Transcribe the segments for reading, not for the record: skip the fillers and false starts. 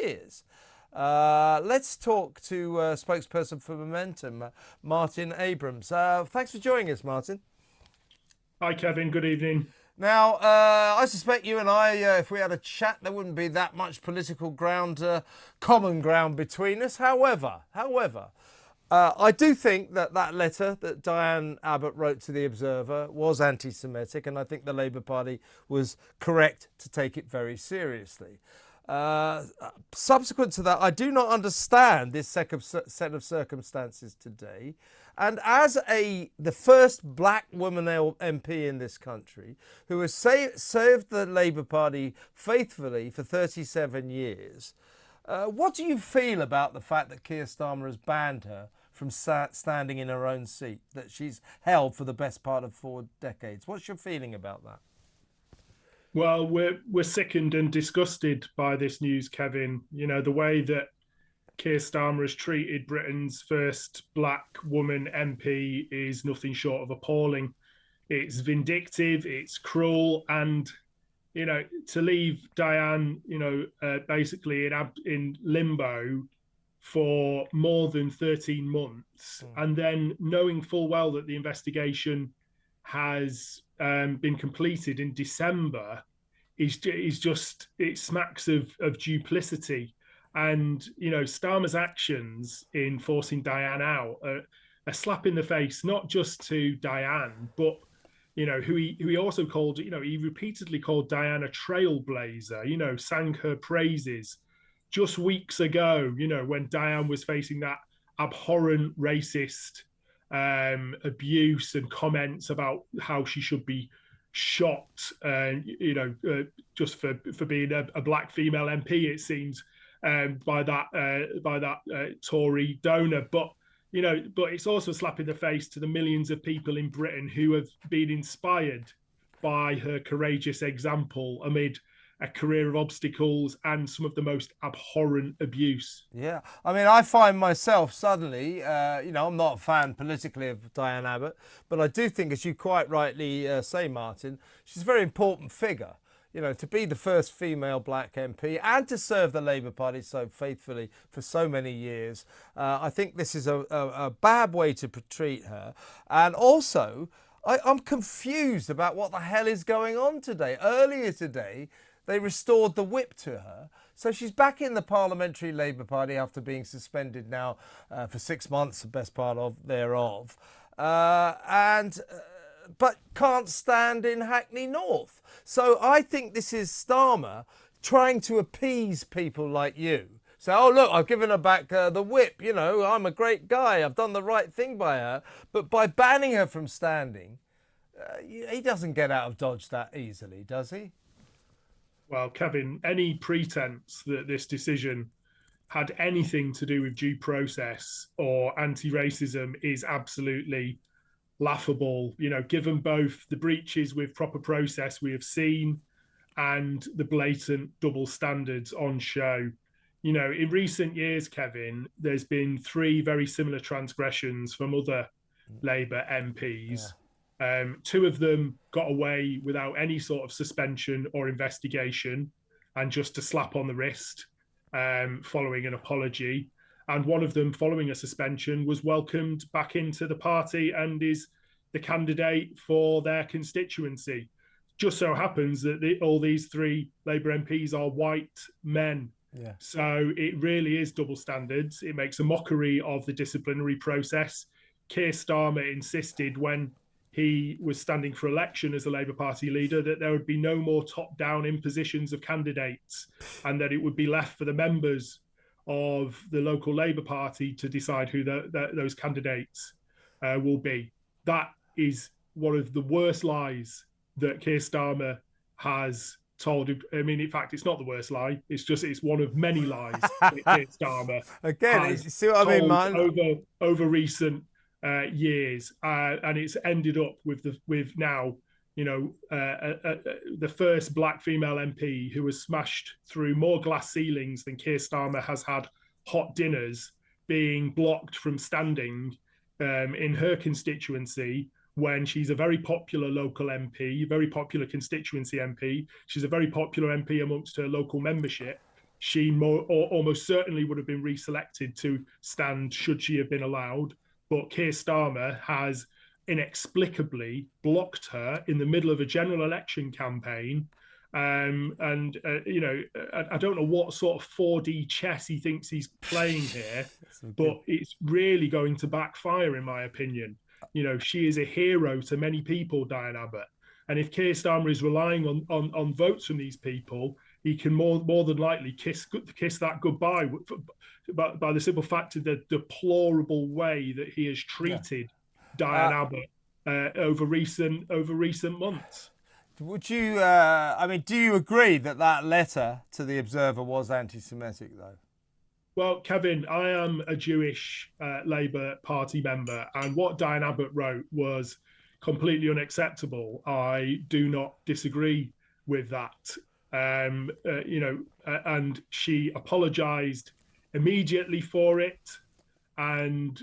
years. Let's talk to spokesperson for Momentum, Martin Abrams. Thanks for joining us, Martin. Hi, Kevin. Good evening. Now, I suspect you and I, if we had a chat, there wouldn't be that much political ground, common ground between us. However, I do think that letter that Diane Abbott wrote to the Observer was anti-Semitic, and I think the Labour Party was correct to take it very seriously. Subsequent to that, I do not understand this set of circumstances today. And as the first black woman MP in this country, who has served the Labour Party faithfully for 37 years, what do you feel about the fact that Keir Starmer has banned her from standing in her own seat that she's held for the best part of 4 decades? What's your feeling about that? Well, we're sickened and disgusted by this news, Kevin. You know, the way that Keir Starmer has treated Britain's first black woman MP is nothing short of appalling. It's vindictive, it's cruel, and, you know, to leave Diane, basically in limbo for more than 13 months, and then knowing full well that the investigation has been completed in December is just, it smacks of duplicity. And, you know, Starmer's actions in forcing Diane out are a slap in the face, not just to Diane, but, you know, who he also called, you know, he repeatedly called Diane a trailblazer, you know, sang her praises just weeks ago, you know, when Diane was facing that abhorrent racist abuse and comments about how she should be shot, just for being a black female MP, it seems, by that Tory donor. But it's also a slap in the face to the millions of people in Britain who have been inspired by her courageous example amid a career of obstacles and some of the most abhorrent abuse. Yeah, I mean, I find myself suddenly, I'm not a fan politically of Diane Abbott, but I do think, as you quite rightly say, Martin, she's a very important figure. You know, to be the first female black MP and to serve the Labour Party so faithfully for so many years, I think this is a bad way to treat her. And also, I'm confused about what the hell is going on today. Earlier today, they restored the whip to her. So she's back in the Parliamentary Labour Party after being suspended now for 6 months, the best part of thereof. But can't stand in Hackney North. So I think this is Starmer trying to appease people like you. So, oh, look, I've given her back the whip. You know, I'm a great guy. I've done the right thing by her. But by banning her from standing, he doesn't get out of Dodge that easily, does he? Well, Kevin, any pretense that this decision had anything to do with due process or anti-racism is absolutely laughable. You know, given both the breaches with proper process we have seen and the blatant double standards on show. You know, in recent years, Kevin, there's been 3 very similar transgressions from other Labour MPs. Yeah. 2 of them got away without any sort of suspension or investigation and just a slap on the wrist following an apology. And one of them, following a suspension, was welcomed back into the party and is the candidate for their constituency. Just so happens that all these 3 Labour MPs are white men. Yeah. So it really is double standards. It makes a mockery of the disciplinary process. Keir Starmer insisted when he was standing for election as a Labour Party leader that there would be no more top-down impositions of candidates and that it would be left for the members of the local Labour Party to decide who those candidates will be. That is one of the worst lies that Keir Starmer has told. I mean, in fact, it's not the worst lie. It's one of many lies that Keir Starmer again. See what I mean, man? Over recent years, and it's ended up with now, the first black female MP who has smashed through more glass ceilings than Keir Starmer has had hot dinners, being blocked from standing in her constituency when she's a very popular local MP, very popular constituency MP. She's a very popular MP amongst her local membership. she almost certainly would have been reselected to stand should she have been allowed. But Keir Starmer has inexplicably blocked her in the middle of a general election campaign. I don't know what sort of 4D chess he thinks he's playing here, but it's really going to backfire, in my opinion. She is a hero to many people, Diane Abbott. And if Keir Starmer is relying on votes from these people, he can more than likely kiss that goodbye by the simple fact of the deplorable way that he has treated Diane Abbott over recent months. Would you, do you agree that letter to the Observer was anti-Semitic, though? Well, Kevin, I am a Jewish Labour Party member, and what Diane Abbott wrote was completely unacceptable. I do not disagree with that. And she apologised immediately for it, and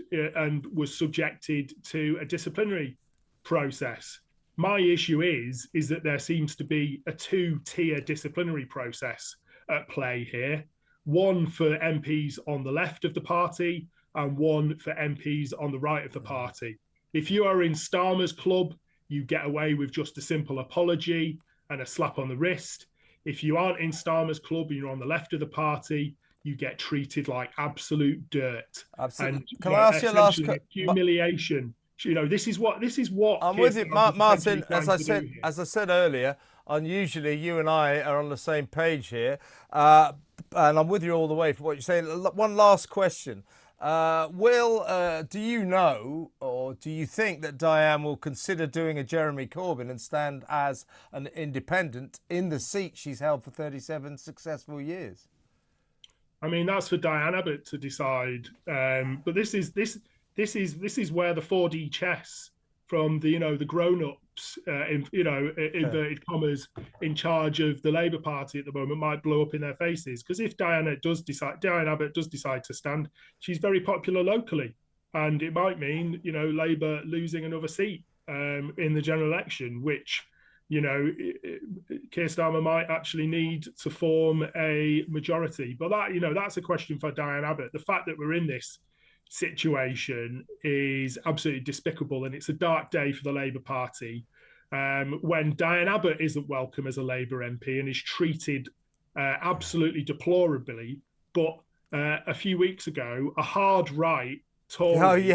was subjected to a disciplinary process. My issue is that there seems to be a two-tier disciplinary process at play here. One for MPs on the left of the party and one for MPs on the right of the party. If you are in Starmer's club, you get away with just a simple apology and a slap on the wrist. If you aren't in Starmer's club and you're on the left of the party, you get treated like absolute dirt. Absolutely. And can I ask you a last humiliation? This is what I'm with you, Martin. As I said earlier, unusually you and I are on the same page here, and I'm with you all the way for what you're saying. One last question: do you know, or do you think that Diane will consider doing a Jeremy Corbyn and stand as an independent in the seat she's held for 37 successful years? I mean, that's for Diane Abbott to decide. But this is where the 4D chess from the grown-ups, inverted commas, in charge of the Labour Party at the moment might blow up in their faces. Because if Diane Abbott does decide to stand, she's very popular locally, and it might mean Labour losing another seat in the general election, which Keir Starmer might actually need to form a majority. But that's a question for Diane Abbott. The fact that we're in this situation is absolutely despicable, and it's a dark day for the Labour Party when Diane Abbott isn't welcome as a Labour MP and is treated absolutely deplorably. But a few weeks ago, a hard right Tory,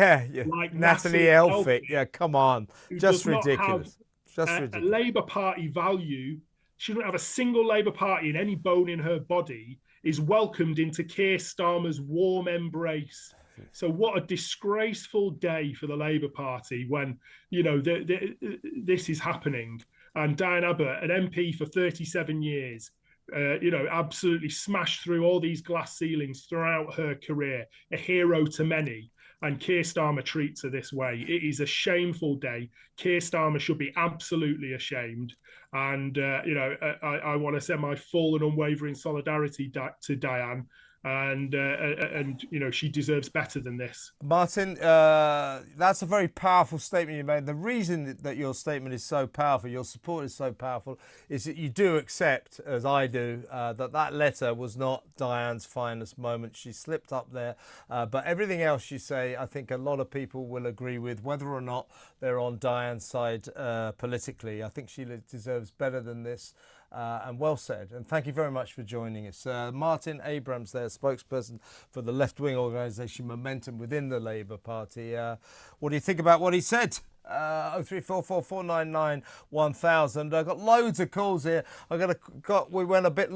like Natalie Elphicke, come on, just ridiculous. A Labour Party value. She doesn't have a single Labour Party in any bone in her body, is welcomed into Keir Starmer's warm embrace. So what a disgraceful day for the Labour Party when this is happening. And Diane Abbott, an MP for 37 years, absolutely smashed through all these glass ceilings throughout her career, a hero to many. And Keir Starmer treats her this way. It is a shameful day. Keir Starmer should be absolutely ashamed. And, I want to send my full and unwavering solidarity to Diane. And she deserves better than this. Martin, that's a very powerful statement you made. The reason that your statement is so powerful, your support is so powerful, is that you do accept, as I do, that letter was not Diane's finest moment. She slipped up there. But everything else you say, I think a lot of people will agree with, whether or not they're on Diane's side politically. I think she deserves better than this. And well said. And thank you very much for joining us. Martin Abrams there, spokesperson for the left-wing organisation Momentum within the Labour Party. What do you think about what he said? 03444991000. I've got loads of calls here. We went a bit